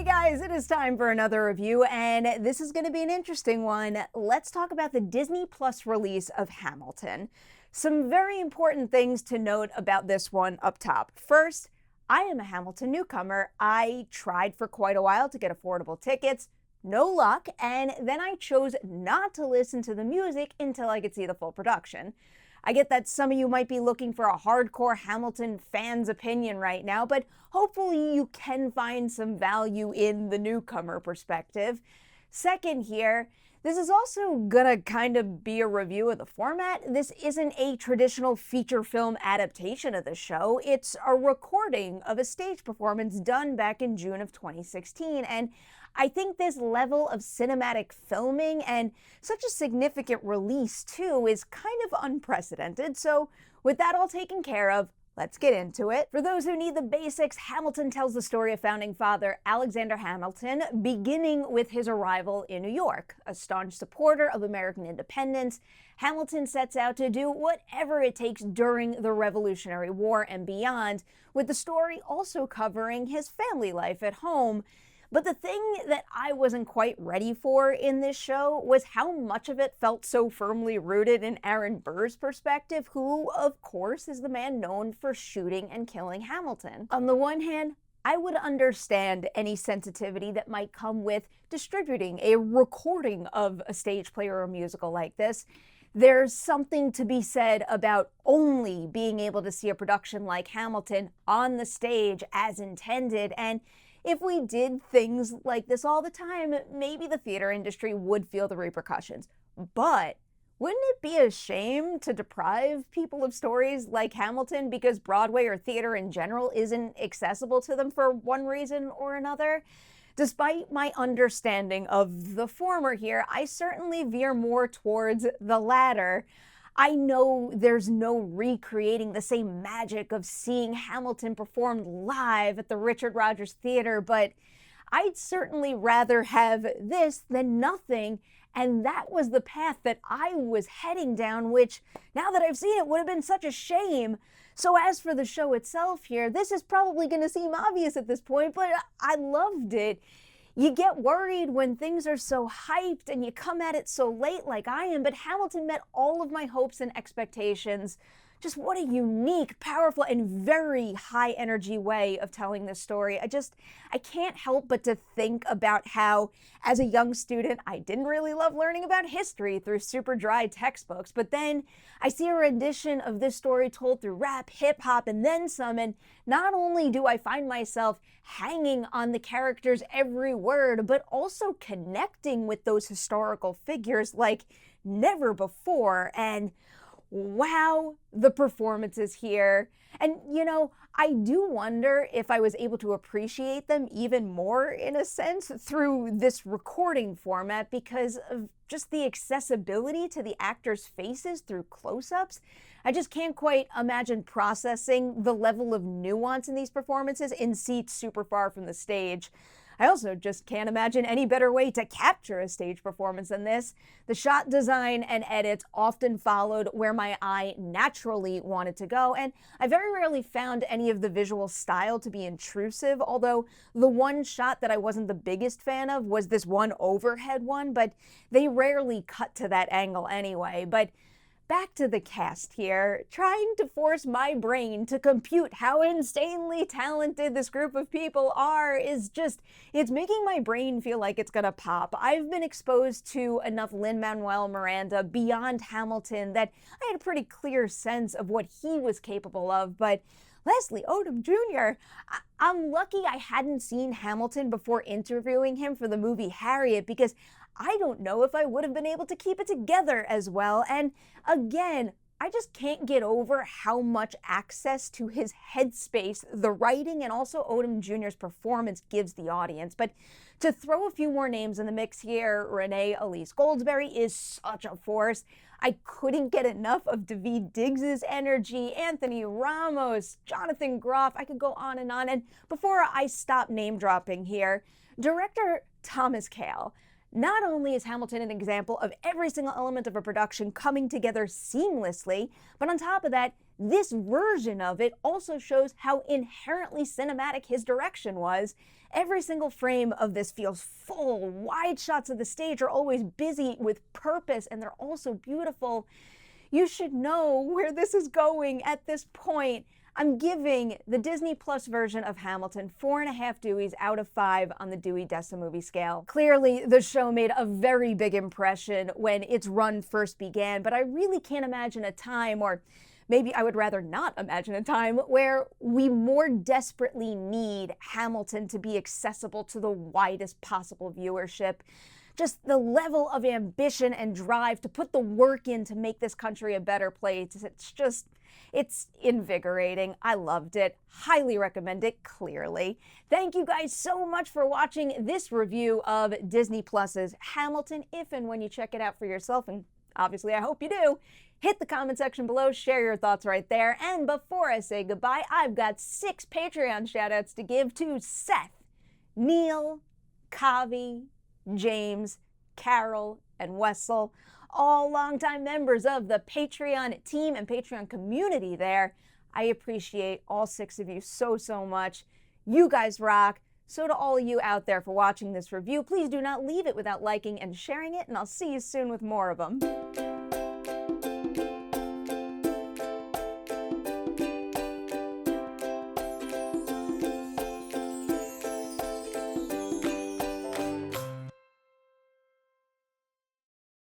Guys, it is time for another review, and this is going to be an interesting one. Let's talk about the Disney Plus release of Hamilton. Some very important things to note about this one up top. First, I am a Hamilton newcomer. I tried for quite a while to get affordable tickets. No luck, and then I chose not to listen to the music until I could see the full production. I get that some of you might be looking for a hardcore Hamilton fan's opinion right now, but hopefully you can find some value in the newcomer perspective. Second here, this is also gonna kind of be a review of the format. This isn't a traditional feature film adaptation of the show. It's a recording of a stage performance done back in June of 2016, and I think this level of cinematic filming and such a significant release too is kind of unprecedented. So with that all taken care of, let's get into it. For those who need the basics, Hamilton tells the story of founding father Alexander Hamilton, beginning with his arrival in New York. A staunch supporter of American independence, Hamilton sets out to do whatever it takes during the Revolutionary War and beyond, with the story also covering his family life at home. But the thing that I wasn't quite ready for in this show was how much of it felt so firmly rooted in Aaron Burr's perspective, who, of course, is the man known for shooting and killing Hamilton. On the one hand, I would understand any sensitivity that might come with distributing a recording of a stage play or a musical like this. There's something to be said about only being able to see a production like Hamilton on the stage as intended, and if we did things like this all the time, maybe the theater industry would feel the repercussions. But wouldn't it be a shame to deprive people of stories like Hamilton because Broadway or theater in general isn't accessible to them for one reason or another? Despite my understanding of the former here, I certainly veer more towards the latter. I know there's no recreating the same magic of seeing Hamilton performed live at the Richard Rodgers Theater, but I'd certainly rather have this than nothing, and that was the path that I was heading down, which, now that I've seen it, would have been such a shame. So as for the show itself here, this is probably going to seem obvious at this point, but I loved it. You get worried when things are so hyped and you come at it so late like I am, but Hamilton met all of my hopes and expectations. Just what a unique, powerful, and very high energy way of telling this story. I can't help but to think about how, as a young student, I didn't really love learning about history through super dry textbooks, but then I see a rendition of this story told through rap, hip hop, and then some, and not only do I find myself hanging on the characters' every word, but also connecting with those historical figures like never before, and wow, the performances here. And, I do wonder if I was able to appreciate them even more, in a sense, through this recording format because of just the accessibility to the actors' faces through close-ups. I just can't quite imagine processing the level of nuance in these performances in seats super far from the stage. I also just can't imagine any better way to capture a stage performance than this. The shot design and edits often followed where my eye naturally wanted to go, and I very rarely found any of the visual style to be intrusive, although the one shot that I wasn't the biggest fan of was this one overhead one, but they rarely cut to that angle anyway. But back to the cast here. Trying to force my brain to compute how insanely talented this group of people are is just, it's making my brain feel like it's gonna pop. I've been exposed to enough Lin-Manuel Miranda beyond Hamilton that I had a pretty clear sense of what he was capable of, but Leslie Odom Jr., I'm lucky I hadn't seen Hamilton before interviewing him for the movie Harriet, because I don't know if I would have been able to keep it together as well. And again, I just can't get over how much access to his headspace the writing and also Odom Jr.'s performance gives the audience. But to throw a few more names in the mix here, Renee Elise Goldsberry is such a force. I couldn't get enough of Daveed Diggs' energy, Anthony Ramos, Jonathan Groff, I could go on. And before I stop name dropping here, director Thomas Kail. Not only is Hamilton an example of every single element of a production coming together seamlessly, but on top of that, this version of it also shows how inherently cinematic his direction was. Every single frame of this feels full. Wide shots of the stage are always busy with purpose, and they're also beautiful. You should know where this is going at this point. I'm giving the Disney Plus version of Hamilton 4.5 Deweys out of 5 on the Dewey Decimovie scale. Clearly, the show made a very big impression when its run first began, but I really can't imagine a time, or maybe I would rather not imagine a time, where we more desperately need Hamilton to be accessible to the widest possible viewership. Just the level of ambition and drive to put the work in to make this country a better place. It's invigorating. I loved it. Highly recommend it, clearly. Thank you guys so much for watching this review of Disney Plus's Hamilton. If and when you check it out for yourself, and obviously I hope you do, hit the comment section below, share your thoughts right there. And before I say goodbye, I've got 6 Patreon shoutouts to give to Seth, Neil, Kavi, James, Carol, and Wessel, all longtime members of the Patreon team and Patreon community there. I appreciate all 6 of you so much. You guys rock. So to all of you out there for watching this review, please do not leave it without liking and sharing it, and I'll see you soon with more of them.